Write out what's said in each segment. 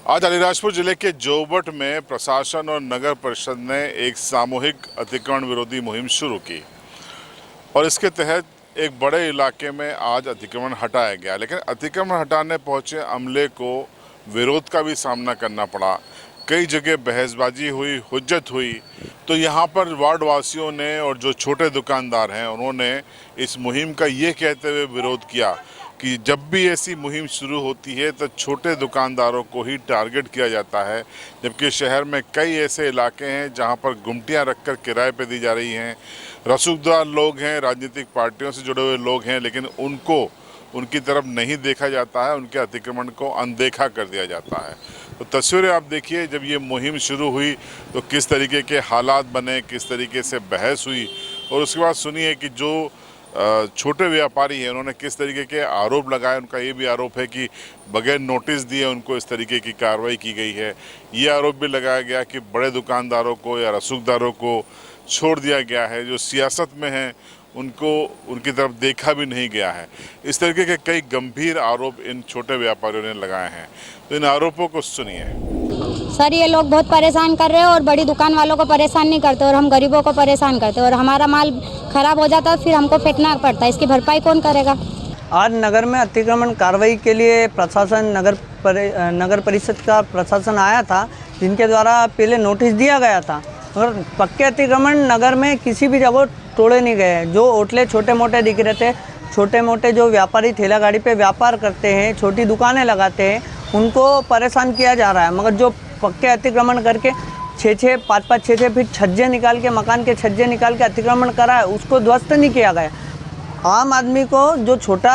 आज अलीराजपुर जिले के जोबट में प्रशासन और नगर परिषद ने एक सामूहिक अतिक्रमण विरोधी मुहिम शुरू की और इसके तहत एक बड़े इलाके में आज अतिक्रमण हटाया गया। लेकिन अतिक्रमण हटाने पहुंचे अमले को विरोध का भी सामना करना पड़ा। कई जगह बहसबाजी हुई, हुज्जत हुई। तो यहाँ पर वार्ड वासियों ने और जो छोटे दुकानदार हैं उन्होंने इस मुहिम का ये कहते हुए विरोध किया कि जब भी ऐसी मुहिम शुरू होती है तो छोटे दुकानदारों को ही टारगेट किया जाता है, जबकि शहर में कई ऐसे इलाके हैं जहां पर गुमटियां रखकर किराए पे दी जा रही हैं। रसूखदार लोग हैं, राजनीतिक पार्टियों से जुड़े हुए लोग हैं, लेकिन उनकी तरफ नहीं देखा जाता है, उनके अतिक्रमण को अनदेखा कर दिया जाता है। तो तस्वीरें आप देखिए, जब ये मुहिम शुरू हुई तो किस तरीके के हालात बने, किस तरीके से बहस हुई, और उसके बाद सुनिए कि जो छोटे व्यापारी हैं उन्होंने किस तरीके के आरोप लगाए। उनका ये भी आरोप है कि बगैर नोटिस दिए उनको इस तरीके की कार्रवाई की गई है। ये आरोप भी लगाया गया कि बड़े दुकानदारों को या रसूखदारों को छोड़ दिया गया है, जो सियासत में हैं उनको उनकी तरफ देखा भी नहीं गया है। इस तरीके के कई गंभीर आरोप इन छोटे व्यापारियों ने लगाए हैं। तो इन आरोपों को सुनिए। सर, ये लोग बहुत परेशान कर रहे हैं और बड़ी दुकान वालों को परेशान नहीं करते और हम गरीबों को परेशान करते हैं और हमारा माल खराब हो जाता है, फिर हमको फेंकना पड़ता है। इसकी भरपाई कौन करेगा? आज नगर में अतिक्रमण कार्रवाई के लिए प्रशासन नगर परिषद का प्रशासन आया था, जिनके द्वारा पहले नोटिस दिया गया था। और पक्के अतिक्रमण नगर में किसी भी जगह तोड़े नहीं गए। जो होटलें छोटे मोटे दिख रहे थे, छोटे मोटे जो व्यापारी ठेला गाड़ी पे व्यापार करते हैं, छोटी दुकानें लगाते हैं, उनको परेशान किया जा रहा है। मगर जो पक्के अतिक्रमण करके 5-6 फीट छज्जे निकाल के, मकान के छज्जे निकाल के अतिक्रमण करा है, उसको ध्वस्त नहीं किया गया। आम आदमी को जो छोटा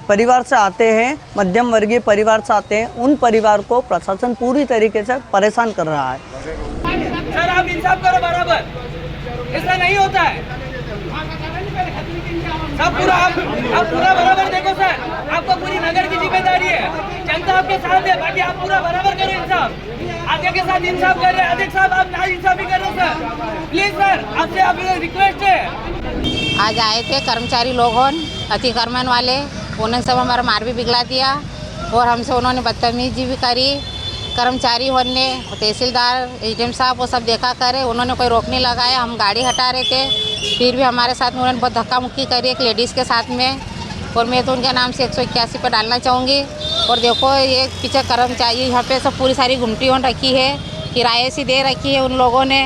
परिवार से आते हैं, मध्यम वर्गीय परिवार से आते हैं, उन परिवार को प्रशासन पूरी तरीके से परेशान कर रहा है। सर, आप इंसाफ करो बराबर, ऐसा नहीं होता है। सब पूरा आप पूरा बराबर देखो सर, आपको पूरी नगर की जिम्मेदारी है। जनता आपके साथ है, बाकी आप पूरा बराबर करो इंसाफ। आगे के साथ इंसाफ कर रहे हैं, अध्यक्ष साहब आप ना इंसाफी कर रहे हो सर। प्लीज सर, आपसे आप रिक्वेस्ट है। आज आए थे कर्मचारी लोगों अतिक्रमण वाले, उन्होंने सब हमारा मार भी पिघला दिया और हमसे उन्होंने बदतमीजी भी करी। कर्मचारी होने, तहसीलदार, एसडीएम साहब वो सब देखा करे, उन्होंने कोई रोक नहीं लगाया। हम गाड़ी हटा रहे थे, फिर भी हमारे साथ उन्होंने बहुत धक्का मुक्की करी एक लेडीज़ के साथ में। और मैं तो उनके नाम से 181 पर डालना चाहूँगी। और देखो, ये पीछे कर्मचारी यहाँ पे सब पूरी सारी गुमटियों रखी है, किराए से दे रखी है उन लोगों ने।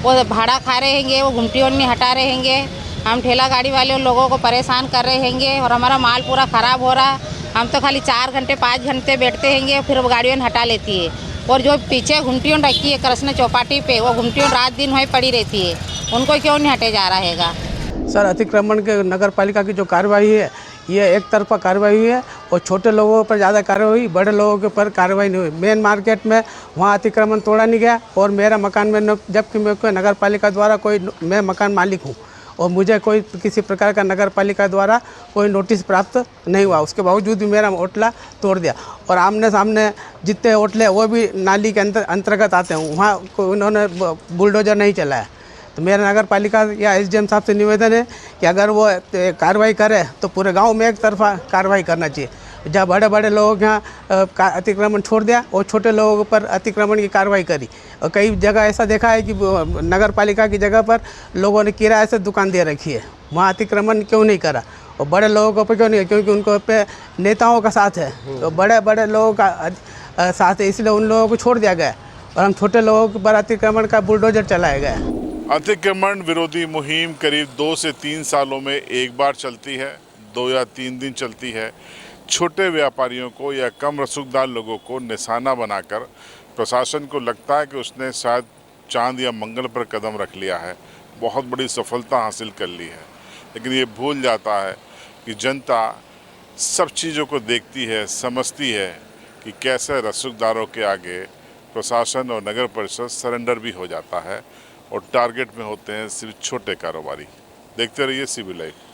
वो भाड़ा खा रहेंगे, वो गुमटियों नहीं हटा रहेंगे। हम ठेला गाड़ी वाले उन लोगों को परेशान कर रहे हैंगे और हमारा माल पूरा ख़राब हो रहा। हम तो खाली 4 घंटे 5 घंटे बैठते हैंगे, फिर वो गाड़ियों हटा लेती है। और जो पीछे घुमटियों रखी है कृष्ण चौपाटी पे, वो घुमटियों रात दिन वहीं पड़ी रहती है, उनको क्यों नहीं हटे जा रहेगा? सर, अतिक्रमण के नगर पालिका की जो कार्रवाई है, ये एक तरफा कार्रवाई है और छोटे लोगों पर ज़्यादा कार्रवाई हुई, बड़े लोगों के ऊपर कार्रवाई नहीं हुई। मेन मार्केट में वहाँ अतिक्रमण तोड़ा नहीं गया और मेरा मकान में, जबकि मैं कोई नगर पालिका द्वारा मैं मकान मालिक हूँ और मुझे कोई किसी प्रकार का नगर पालिका द्वारा कोई नोटिस प्राप्त नहीं हुआ। उसके बावजूद भी मेरा होटला तोड़ दिया। और आमने सामने जितने होटले वो भी नाली के अंतर्गत आते हैं, वहाँ उन्होंने बुलडोजर नहीं चलाया। तो मेरा नगर पालिका या एसडीएम साहब से निवेदन है कि अगर वो कार्रवाई करे तो पूरे गांव में एक तरफा कार्रवाई करना चाहिए। जहाँ बड़े बड़े लोगों के यहाँ अतिक्रमण छोड़ दिया और छोटे लोगों पर अतिक्रमण की कार्रवाई करी। और कई जगह ऐसा देखा है कि नगर पालिका की जगह पर लोगों ने किराए से दुकान दे रखी है, वहाँ अतिक्रमण क्यों नहीं करा? और बड़े लोगों को क्यों नहीं? क्योंकि उनको पे नेताओं का साथ है, तो बड़े लोगों का साथ है, इसलिए उन लोगों को छोड़ दिया गया और हम छोटे लोगों पर अतिक्रमण का बुलडोजर चलाया गया। अतिक्रमण विरोधी मुहिम करीब 2 से 3 सालों में एक बार चलती है, 2 या 3 दिन चलती है। छोटे व्यापारियों को या कम रसूखदार लोगों को निशाना बनाकर प्रशासन को लगता है कि उसने शायद चांद या मंगल पर कदम रख लिया है, बहुत बड़ी सफलता हासिल कर ली है। लेकिन ये भूल जाता है कि जनता सब चीज़ों को देखती है, समझती है कि कैसे रसूखदारों के आगे प्रशासन और नगर परिषद सरेंडर भी हो जाता है और टारगेट में होते हैं सिर्फ छोटे कारोबारी। देखते रहिए CB लाइव।